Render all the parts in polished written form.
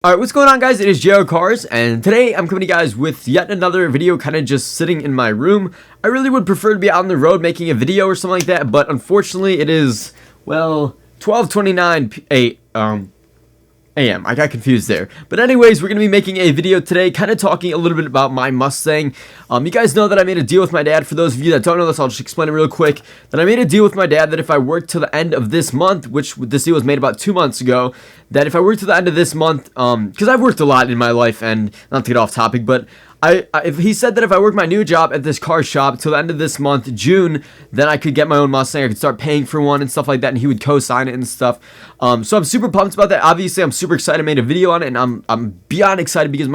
Alright, what's going on, guys? It is JR Cars, and today I'm coming to you guys with yet another video, kind of just sitting in my room. I really would prefer to be out on the road making a video or something like that, but unfortunately it is, well, 12:29 a.m. I got confused there. But anyways, we're going to be making a video today, kind of talking a little bit about my Mustang. You guys know that I made a deal with my dad. For those of you that don't know this, I'll just explain it real quick. That I made a deal with my dad that if I worked till the end of this month, which this deal was made about 2 months ago, that if I worked to the end of this month, because I've worked a lot in my life, and not to get off topic, but if he said that if I work my new job at this car shop till the end of this month, June, then I could get my own Mustang. I could start paying for one and stuff like that, and he would co-sign it and stuff. So I'm super pumped about that. Obviously, I'm super excited. I made a video on it, and I'm beyond excited because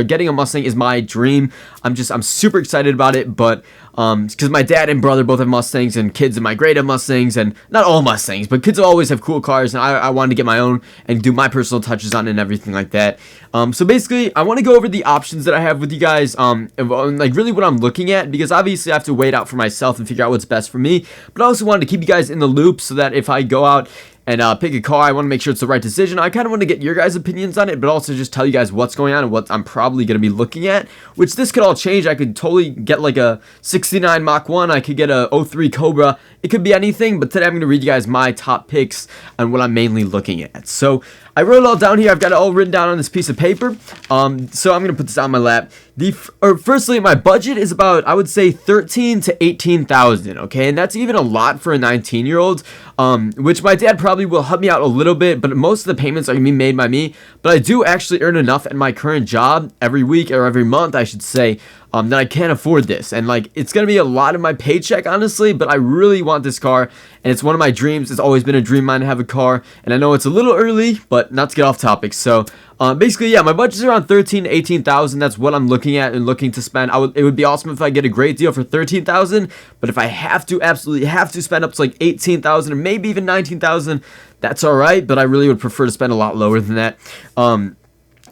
getting a Mustang is my dream. I'm super excited about it, but because my dad and brother both have Mustangs, and kids in my grade have Mustangs, and not all Mustangs, but kids always have cool cars, and I wanted to get my own and do my personal touches on it and everything like that. So basically, I want to go over the options that I have with you guys, like really what I'm looking at, because obviously I have to wait out for myself and figure out what's best for me, but I also wanted to keep you guys in the loop so that if I go out and pick a car, I want to make sure it's the right decision. I kind of want to get your guys' opinions on it, but also just tell you guys what's going on and what I'm probably going to be looking at, which this could all change. I could totally get like a 69 Mach 1. I could get a 03 Cobra. It could be anything, but today I'm going to read you guys my top picks and what I'm mainly looking at. So I wrote it all down here. I've got it all written down on this piece of paper. So I'm going to put this on my lap. Firstly, my budget is about, I would say, 13 to 18,000. Okay, and that's even a lot for a 19-year-old. Which my dad probably will help me out a little bit, but most of the payments are gonna be made by me. But I do actually earn enough at my current job every week, or every month, I should say, that I can't afford this. And like, it's gonna be a lot of my paycheck, honestly, but I really want this car, and it's one of my dreams. It's always been a dream of mine to have a car, and I know it's a little early, but not to get off topic. So basically, yeah, my budget's around 13 to 18,000. That's what I'm looking at and looking to spend. It would be awesome if I get a great deal for 13,000, but if I absolutely have to spend up to like 18,000 or maybe even 19,000, that's all right, but I really would prefer to spend a lot lower than that.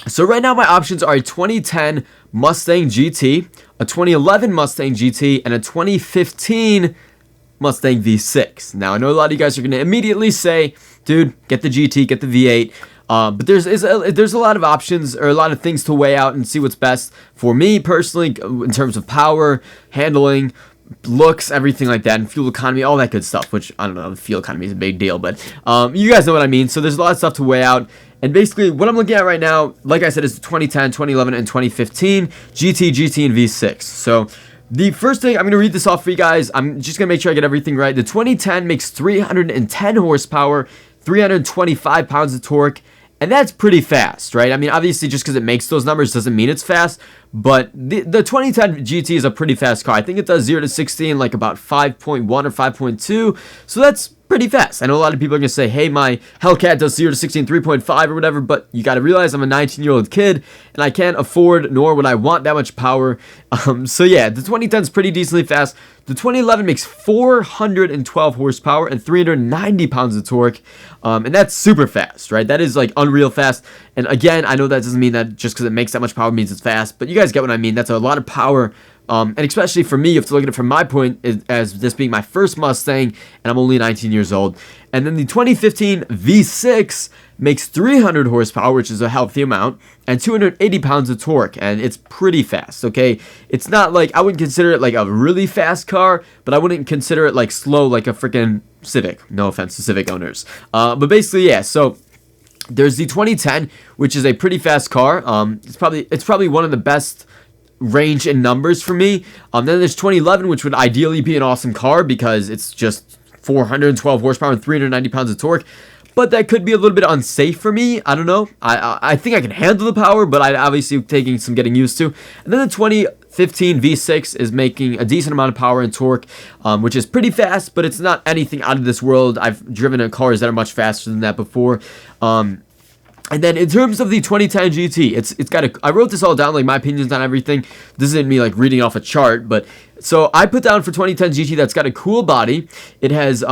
So right now my options are a 2010 Mustang GT, a 2011 Mustang GT, and a 2015 Mustang V6. Now I know a lot of you guys are going to immediately say, dude, get the GT, get the V8. But there's a lot of options, or a lot of things to weigh out and see what's best for me personally in terms of power, handling, looks, everything like that, and fuel economy, all that good stuff, which I don't know, the fuel economy is a big deal, but you guys know what I mean. So there's a lot of stuff to weigh out, and basically what I'm looking at right now, like I said, is the 2010, 2011, and 2015 GT, and V6. So the first thing, I'm going to read this off for you guys. I'm just going to make sure I get everything right. The 2010 makes 310 horsepower, 325 pounds of torque, and that's pretty fast, right? I mean, obviously, just because it makes those numbers doesn't mean it's fast, but the 2010 GT is a pretty fast car. I think it does 0 to 60 in like about 5.1 or 5.2, so that's pretty fast. I know a lot of people are going to say, hey, my Hellcat does 0 to 60 in 3.5 or whatever, but you got to realize I'm a 19-year-old kid, and I can't afford, nor would I want that much power. So yeah, the 2010 is pretty decently fast. The 2011 makes 412 horsepower and 390 pounds of torque, and that's super fast, right? That is like unreal fast. And again, I know that doesn't mean that just because it makes that much power means it's fast, but you guys get what I mean. That's a lot of power. And especially for me, you have to look at it from my point as this being my first Mustang, and I'm only 19 years old. And then the 2015 V6 makes 300 horsepower, which is a healthy amount, and 280 pounds of torque, and it's pretty fast, okay? It's not like, I wouldn't consider it like a really fast car, but I wouldn't consider it like slow like a freaking Civic. No offense to Civic owners. But basically, yeah, so there's the 2010, which is a pretty fast car. It's probably one of the best range in numbers for me. Then there's 2011, which would ideally be an awesome car because it's just 412 horsepower and 390 pounds of torque, but that could be a little bit unsafe for me. I don't know. I think I can handle the power, but I obviously taking some getting used to. And then the 2015 V6 is making a decent amount of power and torque, which is pretty fast, but it's not anything out of this world. I've driven in cars that are much faster than that before. And then in terms of the 2010 GT, it's got I wrote this all down, like my opinions on everything. This isn't me like reading off a chart, but so I put down for 2010 GT that's got a cool body. It has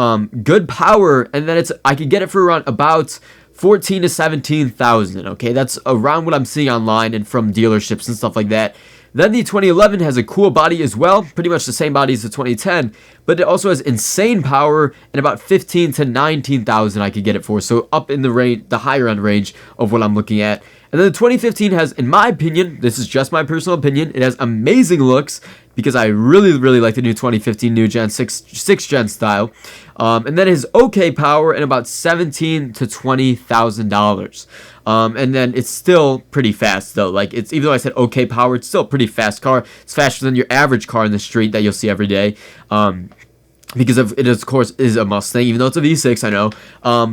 good power, and then I could get it for around about 14 to 17,000. Okay, that's around what I'm seeing online and from dealerships and stuff like that. Then the 2011 has a cool body as well, pretty much the same body as the 2010, but it also has insane power and about 15 to 19,000 I could get it for, so up in the range, the higher end range of what I'm looking at. And then the 2015 has, in my opinion, this is just my personal opinion, it has amazing looks because I really like the new 2015 new Gen 6 Gen style. And then it has okay power and about $17,000 to $20,000. And then it's still pretty fast though. Like, it's, even though I said okay power, it's still a pretty fast car. It's faster than your average car in the street that you'll see every day. Because of it, of course, is a Mustang, even though it's a V6, I know.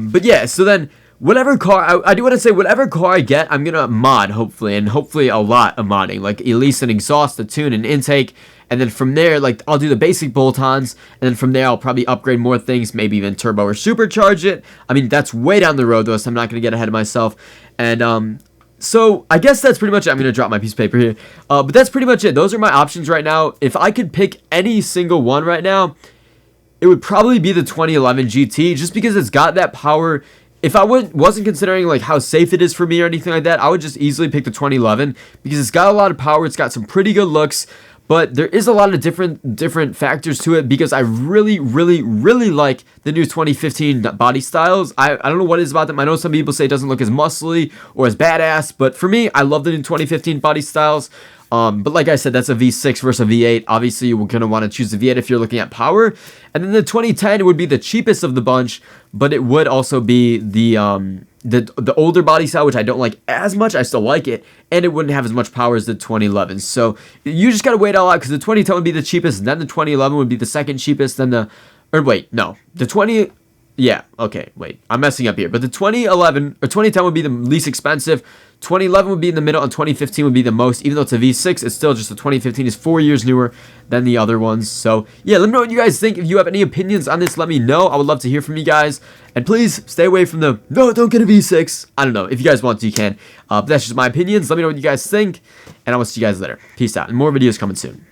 But yeah, so then whatever car, I do want to say, whatever car I get, I'm going to mod, hopefully, and hopefully a lot of modding, like at least an exhaust, a tune, an intake, and then from there, like, I'll do the basic bolt-ons, and then from there, I'll probably upgrade more things, maybe even turbo or supercharge it. I mean, that's way down the road, though, so I'm not going to get ahead of myself. And, so I guess that's pretty much it. I'm going to drop my piece of paper here. But that's pretty much it. Those are my options right now. If I could pick any single one right now, it would probably be the 2011 GT, just because it's got that power. If I wasn't considering like how safe it is for me or anything like that, I would just easily pick the 2011 because it's got a lot of power. It's got some pretty good looks, but there is a lot of different factors to it because I really like the new 2015 body styles. I don't know what it is about them. I know some people say it doesn't look as muscly or as badass, but for me, I love the new 2015 body styles. But like I said, that's a V6 versus a V8. Obviously, you're going to want to choose the V8 if you're looking at power. And then the 2010 would be the cheapest of the bunch, but it would also be the older body style, which I don't like as much. I still like it, and it wouldn't have as much power as the 2011. So you just got to wait it all out because the 2010 would be the cheapest, and then the 2011 would be the second cheapest, then the... Or wait, no. The 20... Yeah, okay, wait. I'm messing up here. But the 2011 or 2010 would be the least expensive. 2011 would be in the middle, and 2015 would be the most. Even though it's a V6, it's still just the 2015 is 4 years newer than the other ones. So, yeah, let me know what you guys think. If you have any opinions on this, let me know. I would love to hear from you guys. And please stay away from the, no, don't get a V6. I don't know. If you guys want to, you can. But that's just my opinions. Let me know what you guys think. And I will see you guys later. Peace out. And more videos coming soon.